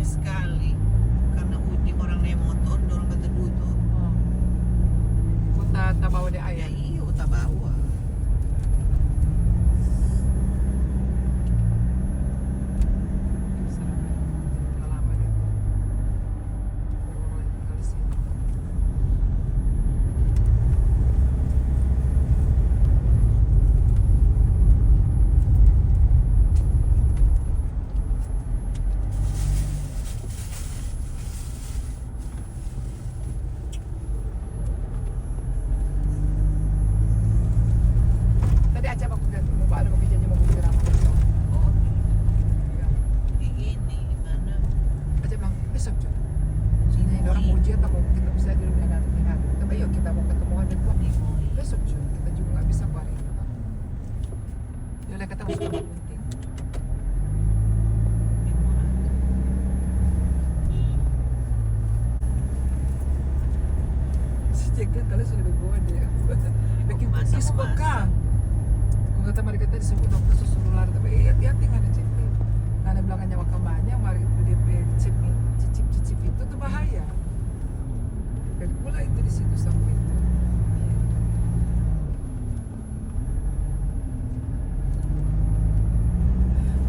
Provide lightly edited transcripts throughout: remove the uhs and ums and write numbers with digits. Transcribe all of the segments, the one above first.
banyak sekali karena uji orang naik motor dorong ke teduh tuh. Kota Tabawa de Ya Ayah. iya uta bawa. Pengalaman itu. Orang tinggal di sini. Tadi aja aku lihat mau ada janji mau bikin apa besok. Oh, Iya. di ini mana? Aja bilang besok juga. Sini orang mau ujian mau kita bisa di rumah nanti hari. Tapi yuk kita mau ketemu hari tua besok juga. Kita juga nggak bisa hari. Ya udah kata masuk ke penting. Si Jengkel kalian sudah begoan dia. Bikin Masa kukis mau kok masak? kang. Kau kata mereka tadi disebut dokter susu nular tapi hati-hati nggak ada Jengkel. Karena belakangnya makamanya mari itu DP cicip itu tuh bahaya. Dan pula itu di situ sama itu.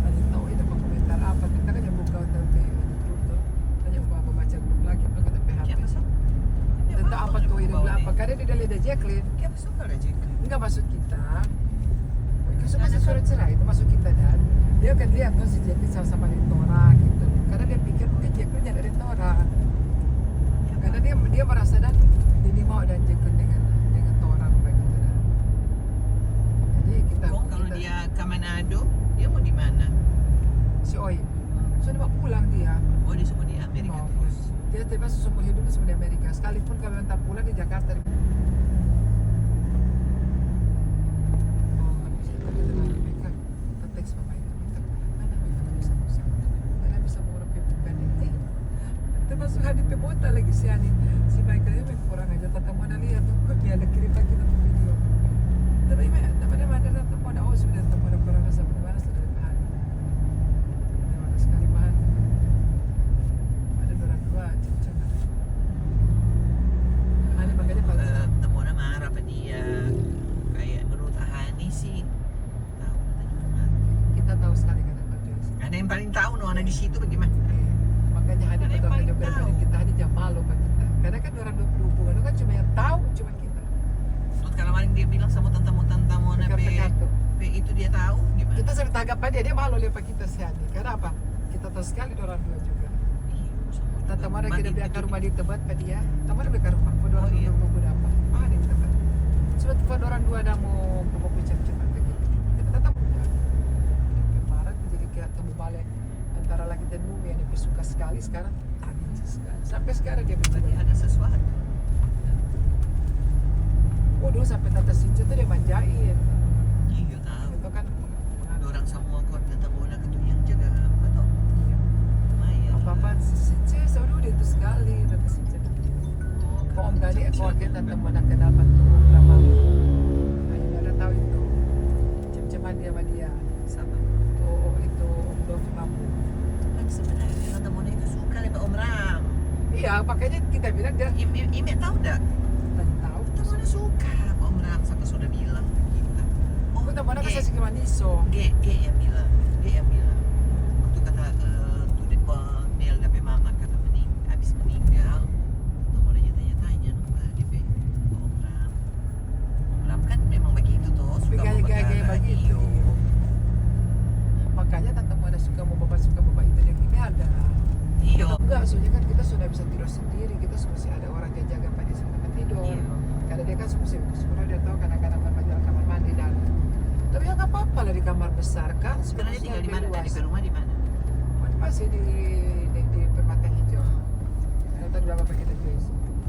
Ada tahu itu komentar apa kita kan yang buka tapi grup tuh tanya apa baca grup lagi apa kata PHP. Siapa sih? Tentang apa tuh ini bilang apa karena dia lihat Jacqueline. Siapa suka ada Jack? Enggak masuk kita. Itu masih surat cerai itu masuk kita dan dia kan lihat tuh si Jacqueline sama-sama di Tora gitu. Karena dia pikir mungkin Jacqueline ada di Tora. Karena dia merasa dan Dini mau dan Jacqueline dengan Tora begitu dan. Jadi kita Kong kalau kita- dia ke Manado, dia mau di mana? si Oi sudah mau pulang dia. Oh, dia semua di Amerika Mau terus. dia tiba seumur hidupnya semua di Amerika. Sekalipun kalau entah pulang di Jakarta. Oh, habis itu kita bilang mereka teks papa itu minta mana mereka bisa karena bisa mengurus bukan ini. Termasuk hadir pemota lagi si Ani si Michael ini kurang aja tante Mona lihat tuh kok dia ada kirim lagi tuh video. Tapi mana tante Mona oh sudah tante Mona kurang sampai mana sudah bahan. Mana sekali bahan. Ada orang dua cocok. Ani makanya kalau Temona marah apa dia? Kayak menurut Ahani sih tahu katanya marah. kita tahu sekali kan apa Joyce. Karena yang paling tahu no anak di situ bagaimana? Makanya Hadi Ada yang betul paling juga daripada tahu. kita Hadi jangan malu kan kita. Karena kan orang berhubungan itu kan cuma yang tahu cuma kita. Terus kalau maling dia bilang sama tante Mona Dekat-dekat tuh. itu dia tahu gimana? Kita sampai tanggap dia malu lihat kita si Hadi. Karena apa? Kita tahu sekali orang dua juga. Iya, sama Tante Mara Mandi kita beli itu- ke rumah di tempat ke dia. Tante Mara beli ke rumah. Pada orang Oh, iya. dua mau apa? Ah di tempat. Sebab pada orang dua ada mau cepat begitu. Kita tetap muda. Kemarin jadi kayak temu balik antara laki dan bumi yang lebih suka sekali sekarang tak benci sekali. Sampai sekarang dia benci. Berarti ada sesuatu. Oh dulu sampai Tante Sinca tuh dia manjain. Iya tahu. Itu kan Ada orang semua kok tante Mona itu yang jaga apa toh? Lumayan. apa-apaan si Sinca selalu dia itu sekali Tante Sinca. Kok Om Gani keluarga Tante Mona kenal tuh berapa? Hanya ada tahu itu. Cem-ceman dia sama dia. Sama. Tuh itu Om Dovi mampu. Kan sebenarnya tante Mona itu suka sama Om Ram. Iya makanya kita bilang dia Ime tahu dak? tadi tahu. Tante Mona suka sama Om Ram sampai sudah bilang ke kita. Oh, Tante Mona kan G, saya segera maniso. G yang bilang. Waktu kata tuh di Nel dapat mama kata habis meninggal. Tante Mona tanya-tanya sama DP Om Ram. Om Ram kan memang begitu tuh, suka Gaya-gaya membara. begitu. Iyo. Makanya Tante Mona suka bapak itu yang ini ada. Iyo. Enggak, soalnya kan kita sudah bisa tidur sendiri, kita masih ada orang yang jaga pada saat kita tidur. Iya. Karena dia kan sebenarnya dia tahu kadang-kadang bapak jalan kamar mandi dan tapi ya nggak apa-apa lah di kamar besar kan. Sekarang dia tinggal di mana? Di rumah di mana? Masih di Permata Hijau. Yang tadi bapak kita Joyce.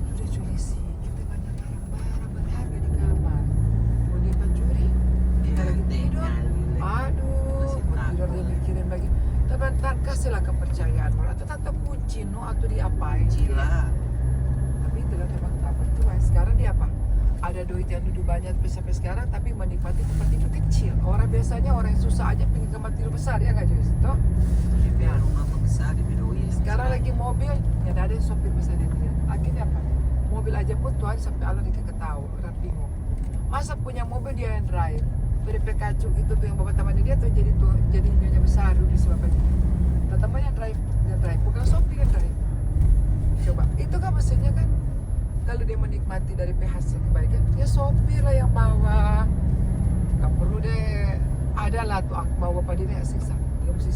Sudah Joyce, kita banyak barang-barang berharga di kamar. Mau dia pencuri? Kita lagi tidur. Aduh, Masih mau tidur takut. dia mikirin lagi. Tapi ntar kasihlah kepercayaan, atau tante kunci, atau diapain? Gila. Tapi itulah memang apa tuh sekarang dia apa ada duit yang duduk banyak sampai sekarang tapi menikmati tempat tidur kecil orang biasanya orang yang susah aja pergi kamar tidur besar ya nggak Joyce toh DP rumah besar, DP dois. Sekarang lagi mobil, ya ada yang sopir bisa dia. Akhirnya apa? Mobil aja pun tuh hari sampai Allah dikagak tahu, orang bingung. Masa punya mobil dia yang drive? Dari Pekacu itu tuh yang bapak temannya dia tuh jadi nyonya besar di sebabnya. Temannya yang drive, bukan sopir yang drive. Coba, itu kan mesinnya kan kalau dia menikmati dari hasil kebaikan, ya sopir lah yang bawa. Gak perlu deh, ada lah tuh bawa pada dia siksa. Dia mesti